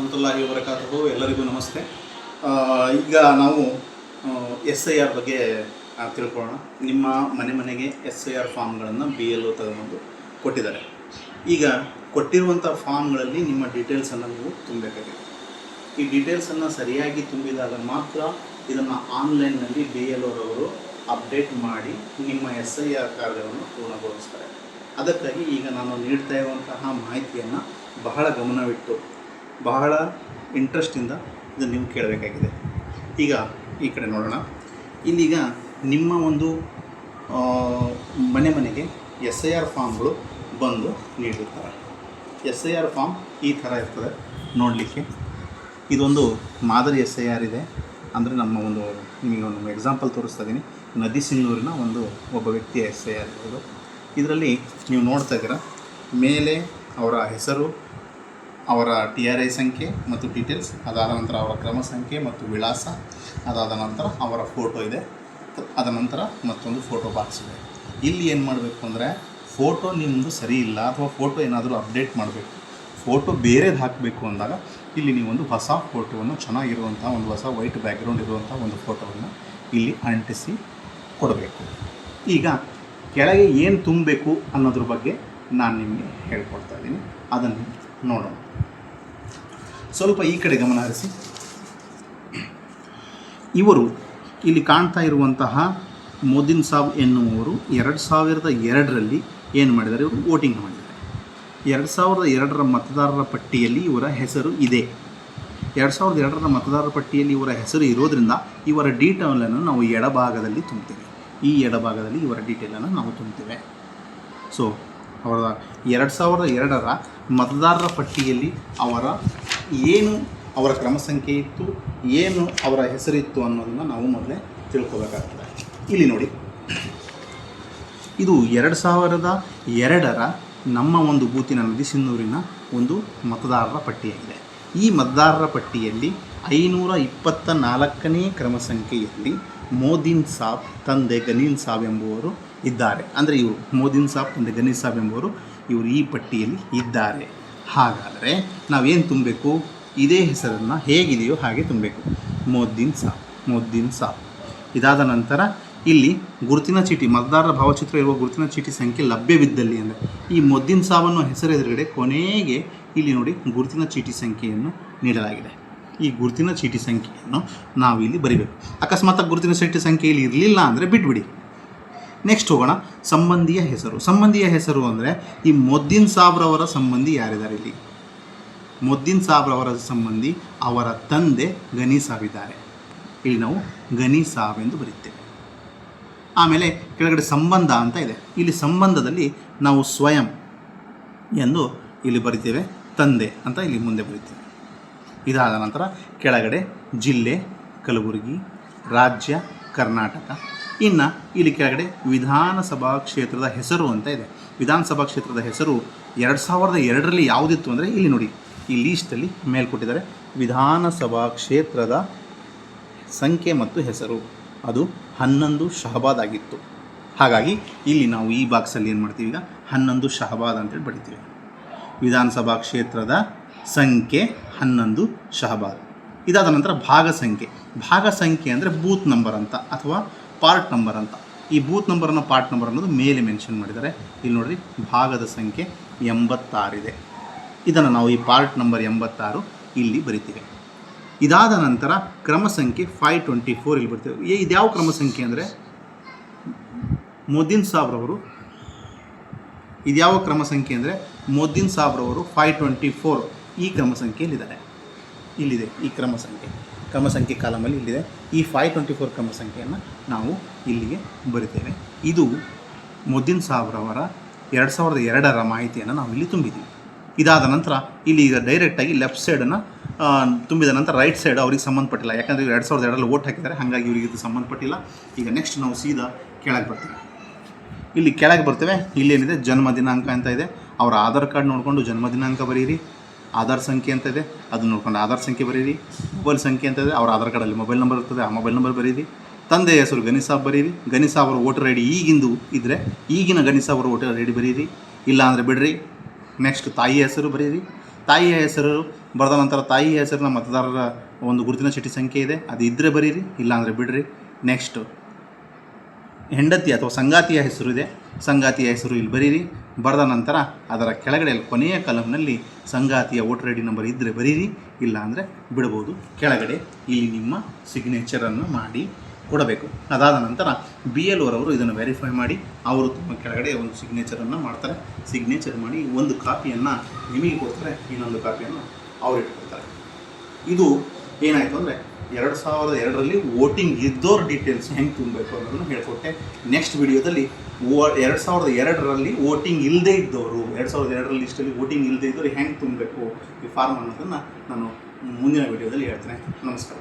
ವರಹಮತುಲ್ಲಾಹಿ ವಬರಕಾತುಹು. ಎಲ್ಲರಿಗೂ ನಮಸ್ತೆ. ಈಗ ನಾವು SIR ಬಗ್ಗೆ ತಿಳ್ಕೊಳ್ಳೋಣ. ನಿಮ್ಮ ಮನೆಗೆ SIR ಫಾರ್ಮ್ಗಳನ್ನು BLO ತಗೊಂಡು ಕೊಟ್ಟಿದ್ದಾರೆ. ಈಗ ಕೊಟ್ಟಿರುವಂಥ ಫಾರ್ಮ್ಗಳಲ್ಲಿ ನಿಮ್ಮ ಡೀಟೇಲ್ಸನ್ನು ನೀವು ತುಂಬಬೇಕಾಗಿದೆ. ಈ ಡೀಟೇಲ್ಸನ್ನು ಸರಿಯಾಗಿ ತುಂಬಿದಾಗ ಮಾತ್ರ ಇದನ್ನು ಆನ್ಲೈನ್ನಲ್ಲಿ BLO ರವರು ಅಪ್ಡೇಟ್ ಮಾಡಿ ನಿಮ್ಮ SIR ಕಾರ್ಯವನ್ನು ಪೂರ್ಣಗೊಳಿಸ್ತಾರೆ. ಅದಕ್ಕಾಗಿ ಈಗ ನಾನು ನೀಡ್ತಾ ಇರುವಂತಹ ಮಾಹಿತಿಯನ್ನು ಬಹಳ ಗಮನವಿಟ್ಟು ಬಹಳ ಇಂಟ್ರೆಸ್ಟಿಂದ ಇದನ್ನು ನೀವು ಕೇಳಬೇಕಾಗಿದೆ. ಈಗ ಈ ಕಡೆ ನೋಡೋಣ. ಇಲ್ಲೀಗ ನಿಮ್ಮ ಒಂದು ಮನೆಗೆ SIR ಫಾರ್ಮ್ಗಳು ಬಂದು ನೀಡಿರ್ತಾರೆ. SIR ಫಾರ್ಮ್ ಈ ಥರ ಇರ್ತದೆ ನೋಡಲಿಕ್ಕೆ. ಇದೊಂದು ಮಾದರಿ SIR ಇದೆ. ಅಂದರೆ ನಮ್ಮ ಒಂದು ನಿಮಗೆ ಒಂದು ಎಕ್ಸಾಂಪಲ್ ತೋರಿಸ್ತಾ ಇದ್ದೀನಿ. ನದಿಸಿನ್ನೂರಿನ ಒಬ್ಬ ವ್ಯಕ್ತಿಯ SIR ಇರೋದು. ಇದರಲ್ಲಿ ನೀವು ನೋಡ್ತಾ ಇದ್ದೀರಾ, ಮೇಲೆ ಅವರ ಹೆಸರು, ಅವರ TRI ಸಂಖ್ಯೆ ಮತ್ತು ಡೀಟೇಲ್ಸ್, ಅದಾದ ನಂತರ ಅವರ ಕ್ರಮ ಸಂಖ್ಯೆ ಮತ್ತು ವಿಳಾಸ, ಅದಾದ ನಂತರ ಅವರ ಫೋಟೋ ಇದೆ, ಅದ ನಂತರ ಮತ್ತೊಂದು ಫೋಟೋ ಬಾಕ್ಸ್ ಇದೆ. ಇಲ್ಲಿ ಏನು ಮಾಡಬೇಕು ಅಂದರೆ, ಫೋಟೋ ನಿಮ್ಮದು ಸರಿ ಇಲ್ಲ ಅಥವಾ ಫೋಟೋ ಏನಾದರೂ ಅಪ್ಡೇಟ್ ಮಾಡಬೇಕು, ಫೋಟೋ ಬೇರೆದು ಹಾಕಬೇಕು ಅಂದಾಗ ಇಲ್ಲಿ ನೀವೊಂದು ಹೊಸ ಫೋಟೋವನ್ನು, ಚೆನ್ನಾಗಿರುವಂಥ ಒಂದು ಹೊಸ ವೈಟ್ ಬ್ಯಾಕ್ಗ್ರೌಂಡ್ ಇರುವಂಥ ಒಂದು ಫೋಟೋವನ್ನು ಇಲ್ಲಿ ಅಂಟಿಸಿ ಕೊಡಬೇಕು. ಈಗ ಕೆಳಗೆ ಏನು ತುಂಬಬೇಕು ಅನ್ನೋದ್ರ ಬಗ್ಗೆ ನಾನು ನಿಮಗೆ ಹೇಳ್ಕೊಡ್ತಾ ಇದ್ದೀನಿ. ಅದನ್ನು ನೋಡೋಣ. ಸ್ವಲ್ಪ ಈ ಕಡೆ ಗಮನ ಹರಿಸಿ. ಇವರು ಇಲ್ಲಿ ಕಾಣ್ತಾ ಇರುವಂತಹ ಮೋದಿನ್ ಸಾಬ್ ಎನ್ನುವರು 2002ರಲ್ಲಿ ಏನು ಮಾಡಿದ್ದಾರೆ, ಇವರು ವೋಟಿಂಗ್ ಮಾಡಿದ್ದಾರೆ. 2002ರ ಮತದಾರರ ಪಟ್ಟಿಯಲ್ಲಿ ಇವರ ಹೆಸರು ಇದೆ. 2002ರ ಮತದಾರರ ಪಟ್ಟಿಯಲ್ಲಿ ಇವರ ಹೆಸರು ಇರೋದರಿಂದ ಇವರ ಡೀಟೇಲನ್ನು ನಾವು ಎಡಭಾಗದಲ್ಲಿ ತುಂಬ್ತೇವೆ. ಈ ಎಡಭಾಗದಲ್ಲಿ ಇವರ ಡೀಟೇಲನ್ನು ನಾವು ತುಂಬ್ತೇವೆ. ಸೊ ಅವರ 2002ರ ಮತದಾರರ ಪಟ್ಟಿಯಲ್ಲಿ ಏನು ಅವರ ಕ್ರಮ ಸಂಖ್ಯೆ ಇತ್ತು, ಏನು ಅವರ ಹೆಸರಿತ್ತು ಅನ್ನೋದನ್ನು ನಾವು ಮೊದಲೇ ತಿಳ್ಕೊಬೇಕಾಗ್ತದೆ. ಇಲ್ಲಿ ನೋಡಿ, ಇದು 2002ರ ನಮ್ಮ ಒಂದು ಬೂತಿನ ನದಿಸಿನ್ನೂರಿನ ಒಂದು ಮತದಾರರ ಪಟ್ಟಿಯಾಗಿದೆ. ಈ ಮತದಾರರ ಪಟ್ಟಿಯಲ್ಲಿ 524ನೇ ಕ್ರಮ ಸಂಖ್ಯೆಯಲ್ಲಿ ಮೋದಿನ್ ಸಾಬ್ ತಂದೆ ಗನೀನ್ ಸಾಬ್ ಎಂಬುವರು ಇದ್ದಾರೆ. ಅಂದರೆ ಇವರು ಮೋದಿನ್ ಸಾಬ್ ತಂದೆ ಗನೀನ್ ಸಾಬ್ ಎಂಬುವರು ಇವರು ಈ ಪಟ್ಟಿಯಲ್ಲಿ ಇದ್ದಾರೆ. ಹಾಗಾದರೆ ನಾವೇನು ತುಂಬಬೇಕು, ಇದೇ ಹೆಸರನ್ನು ಹೇಗಿದೆಯೋ ಹಾಗೆ ತುಂಬಬೇಕು, ಮೋದಿನ್ ಸಾಬ್. ಇದಾದ ನಂತರ ಇಲ್ಲಿ ಗುರುತಿನ ಚೀಟಿ, ಮತದಾರರ ಭಾವಚಿತ್ರ ಇರುವ ಗುರುತಿನ ಚೀಟಿ ಸಂಖ್ಯೆ ಲಭ್ಯವಿದ್ದಲ್ಲಿ, ಅಂದರೆ ಈ ಮೋದಿನ್ ಸಾಬನ್ನು ಹೆಸರು ಎದುರುಗಡೆ ಕೊನೆಗೆ ಇಲ್ಲಿ ನೋಡಿ ಗುರುತಿನ ಚೀಟಿ ಸಂಖ್ಯೆಯನ್ನು ನೀಡಲಾಗಿದೆ. ಈ ಗುರುತಿನ ಚೀಟಿ ಸಂಖ್ಯೆಯನ್ನು ನಾವು ಇಲ್ಲಿ ಬರಿಬೇಕು. ಅಕಸ್ಮಾತ್ ಗುರುತಿನ ಚೀಟಿ ಸಂಖ್ಯೆ ಇಲ್ಲಿ ಇರಲಿಲ್ಲ ಅಂದರೆ ಬಿಟ್ಬಿಡಿ. ನೆಕ್ಸ್ಟ್ ಹೋಗೋಣ. ಸಂಬಂಧಿಯ ಹೆಸರು ಅಂದರೆ ಈ ಮೋದಿನ್ ಸಾಬ್ರವರ ಸಂಬಂಧಿ ಯಾರಿದ್ದಾರೆ ಇಲ್ಲಿ? ಮೋದಿನ್ ಸಾಬ್ರವರ ಸಂಬಂಧಿ ಅವರ ತಂದೆ ಗನಿ ಸಾಬ್ ಇದ್ದಾರೆ. ಇಲ್ಲಿ ನಾವು ಗನಿ ಸಾಬ್ ಎಂದು ಬರೀತೇವೆ. ಆಮೇಲೆ ಕೆಳಗಡೆ ಸಂಬಂಧ ಅಂತ ಇದೆ. ಇಲ್ಲಿ ಸಂಬಂಧದಲ್ಲಿ ನಾವು ಸ್ವಯಂ ಎಂದು ಇಲ್ಲಿ ಬರಿತೇವೆ, ತಂದೆ ಅಂತ ಇಲ್ಲಿ ಮುಂದೆ ಬರಿತೇವೆ. ಇದಾದ ನಂತರ ಕೆಳಗಡೆ ಜಿಲ್ಲೆ ಕಲಬುರಗಿ, ರಾಜ್ಯ ಕರ್ನಾಟಕ. ಇನ್ನು ಇಲ್ಲಿ ಕೆಳಗಡೆ ವಿಧಾನಸಭಾ ಕ್ಷೇತ್ರದ ಹೆಸರು ಅಂತ ಇದೆ. ವಿಧಾನಸಭಾ ಕ್ಷೇತ್ರದ ಹೆಸರು 2002ರಲ್ಲಿ ಯಾವುದಿತ್ತು ಅಂದರೆ ಇಲ್ಲಿ ನೋಡಿ, ಈ ಲೀಸ್ಟಲ್ಲಿ ಮೇಲ್ಕೊಟ್ಟಿದ್ದಾರೆ ವಿಧಾನಸಭಾ ಕ್ಷೇತ್ರದ ಸಂಖ್ಯೆ ಮತ್ತು ಹೆಸರು. ಅದು 11 ಶಹಬಾದ್ ಆಗಿತ್ತು. ಹಾಗಾಗಿ ಇಲ್ಲಿ ನಾವು ಈ ಬಾಕ್ಸಲ್ಲಿ ಏನು ಮಾಡ್ತೀವಿ, ಈಗ 11 ಶಹಬಾದ್ ಅಂತೇಳಿ ಬಡಿತೀವಿ. ವಿಧಾನಸಭಾ ಕ್ಷೇತ್ರದ ಸಂಖ್ಯೆ 11 ಶಹಬಾದ್. ಇದಾದ ನಂತರ ಭಾಗ ಸಂಖ್ಯೆ ಅಂದರೆ ಬೂತ್ ನಂಬರ್ ಅಂತ ಅಥವಾ ಪಾರ್ಟ್ ನಂಬರ್ ಅಂತ. ಈ ಬೂತ್ ನಂಬರನ್ನು ಪಾರ್ಟ್ ನಂಬರ್ ಅನ್ನೋದು ಮೇಲೆ ಮೆನ್ಷನ್ ಮಾಡಿದ್ದಾರೆ. ಇಲ್ಲಿ ನೋಡಿರಿ, ಭಾಗದ ಸಂಖ್ಯೆ 86 ಇದೆ. ಇದನ್ನು ನಾವು ಈ ಪಾರ್ಟ್ ನಂಬರ್ 86 ಇಲ್ಲಿ ಬರಿತೀವಿ. ಇದಾದ ನಂತರ ಕ್ರಮ ಸಂಖ್ಯೆ 524 ಇಲ್ಲಿ ಬರ್ತೀವಿ. ಇದ್ಯಾವ ಕ್ರಮ ಸಂಖ್ಯೆ ಅಂದರೆ ಮೋದಿನ್ ಸಾಬ್ರವರು, ಇದ್ಯಾವ ಕ್ರಮ ಸಂಖ್ಯೆ ಅಂದರೆ ಮೋದಿನ್ ಸಾಬ್ರವರು 524 ಈ ಕ್ರಮ ಸಂಖ್ಯೆಯಲ್ಲಿದ್ದಾರೆ. ಇಲ್ಲಿದೆ ಈ ಕ್ರಮ ಸಂಖ್ಯೆ ಕಾಲಮಲ್ಲಿ ಇಲ್ಲಿದೆ. ಈ 524 ಕ್ರಮ ಸಂಖ್ಯೆಯನ್ನು ನಾವು ಇಲ್ಲಿಗೆ ಬರಿತೇವೆ. ಇದು ಮೋದಿನ್ ಸಾಬ್ರವರ 2002ರ ಮಾಹಿತಿಯನ್ನು ನಾವು ಇಲ್ಲಿ ತುಂಬಿದ್ದೀವಿ. ಇದಾದ ನಂತರ ಇಲ್ಲಿ ಈಗ ಡೈರೆಕ್ಟಾಗಿ ಲೆಫ್ಟ್ ಸೈಡನ್ನು ತುಂಬಿದ ನಂತರ ರೈಟ್ ಸೈಡ್ ಅವ್ರಿಗೆ ಸಂಬಂಧಪಟ್ಟಿಲ್ಲ, ಯಾಕಂದರೆ 2002ರಲ್ಲಿ ವೋಟ್ ಹಾಕಿದ್ದಾರೆ, ಹಾಗಾಗಿ ಇವರಿಗೆ ಇದು ಸಂಬಂಧಪಟ್ಟಿಲ್ಲ. ಈಗ ನೆಕ್ಸ್ಟ್ ನಾವು ಸೀದಾ ಕೆಳಗೆ ಬರ್ತೀವಿ. ಇಲ್ಲಿ ಕೆಳಗೆ ಬರ್ತೇವೆ. ಇಲ್ಲೇನಿದೆ, ಜನ್ಮ ದಿನಾಂಕ ಅಂತ ಇದೆ. ಅವರ ಆಧಾರ್ ಕಾರ್ಡ್ ನೋಡಿಕೊಂಡು ಜನ್ಮ ದಿನಾಂಕ ಬರೀರಿ. ಆಧಾರ್ ಸಂಖ್ಯೆ ಅಂತ ಇದೆ, ಅದನ್ನು ನೋಡ್ಕೊಂಡು ಆಧಾರ್ ಸಂಖ್ಯೆ ಬರೀರಿ. ಮೊಬೈಲ್ ಸಂಖ್ಯೆ ಅಂತ ಇದೆ, ಅವರ ಆಧಾರ್ ಕಾರ್ಡಲ್ಲಿ ಮೊಬೈಲ್ ನಂಬರ್ ಇರ್ತದೆ, ಆ ಮೊಬೈಲ್ ನಂಬರ್ ಬರೀರಿ. ತಂದೆಯ ಹೆಸರು ಗನಿ ಸಾಬ್ ಬರೀರಿ. ಗನಿ ಸಾಬ್ ಅವರ ವೋಟರ್ ಐ ಡಿ ಈಗಿಂದು ಇದ್ದರೆ ಈಗಿನ ಗನಿ ಸಾಬ್ ಅವರ ವೋಟರ್ ಐ ಡಿ ಬರೀರಿ, ಇಲ್ಲ ಅಂದರೆ ಬಿಡ್ರಿ. ನೆಕ್ಸ್ಟ್ ತಾಯಿಯ ಹೆಸರು ಬರೀರಿ. ತಾಯಿಯ ಹೆಸರು ಬರೆದ ನಂತರ ತಾಯಿ ಹೆಸರಿನ ಮತದಾರರ ಒಂದು ಗುರುತಿನ ಚೀಟಿ ಸಂಖ್ಯೆ ಇದೆ, ಅದು ಇದ್ದರೆ ಬರೀರಿ, ಇಲ್ಲಾಂದರೆ ಬಿಡ್ರಿ. ನೆಕ್ಸ್ಟು ಹೆಂಡತಿ ಅಥವಾ ಸಂಗಾತಿಯ ಹೆಸರು ಇದೆ, ಸಂಗಾತಿಯ ಹೆಸರು ಇಲ್ಲಿ ಬರೀರಿ. ಬರೆದ ನಂತರ ಅದರ ಕೆಳಗಡೆ ಕೊನೆಯ ಕಲಮ್ನಲ್ಲಿ ಸಂಗಾತಿಯ ವೋಟರ್ ಐ ಡಿ ನಂಬರ್ ಇದ್ದರೆ ಬರೀರಿ, ಇಲ್ಲ ಅಂದರೆ ಬಿಡ್ಬೋದು. ಕೆಳಗಡೆ ಇಲ್ಲಿ ನಿಮ್ಮ ಸಿಗ್ನೇಚರನ್ನು ಮಾಡಿ ಕೊಡಬೇಕು. ಅದಾದ ನಂತರ BLO ರವರು ಇದನ್ನು ವೆರಿಫೈ ಮಾಡಿ ಅವರು ತುಂಬ ಕೆಳಗಡೆ ಒಂದು ಸಿಗ್ನೇಚರನ್ನು ಮಾಡ್ತಾರೆ. ಸಿಗ್ನೇಚರ್ ಮಾಡಿ ಒಂದು ಕಾಪಿಯನ್ನು ನಿಮಗೆ ಕೊಡ್ತಾರೆ, ಇನ್ನೊಂದು ಕಾಪಿಯನ್ನು ಅವ್ರು ಇಟ್ಕೊಡ್ತಾರೆ. ಇದು ಏನಾಯಿತು ಅಂದರೆ 2002ರಲ್ಲಿ ವೋಟಿಂಗ್ ಇದ್ದೋರ ಡೀಟೇಲ್ಸ್ ಹೆಂಗೆ ತುಂಬಬೇಕು ಅನ್ನೋದನ್ನು ಹೇಳ್ಕೊಟ್ಟೆ. ನೆಕ್ಸ್ಟ್ ವಿಡಿಯೋದಲ್ಲಿ 2002ರಲ್ಲಿ ವೋಟಿಂಗ್ ಇಲ್ಲದೇ ಇದ್ದವರು, 2002ರಲ್ಲಿ ಲಿಸ್ಟಲ್ಲಿ ವೋಟಿಂಗ್ ಇಲ್ಲದೇ ಇದ್ದವರು ಹೆಂಗೆ ತುಂಬಬೇಕು ಈ ಫಾರ್ಮ್ ಅನ್ನೋದನ್ನು ನಾನು ಮುಂದಿನ ವಿಡಿಯೋದಲ್ಲಿ ಹೇಳ್ತೇನೆ. ನಮಸ್ಕಾರ.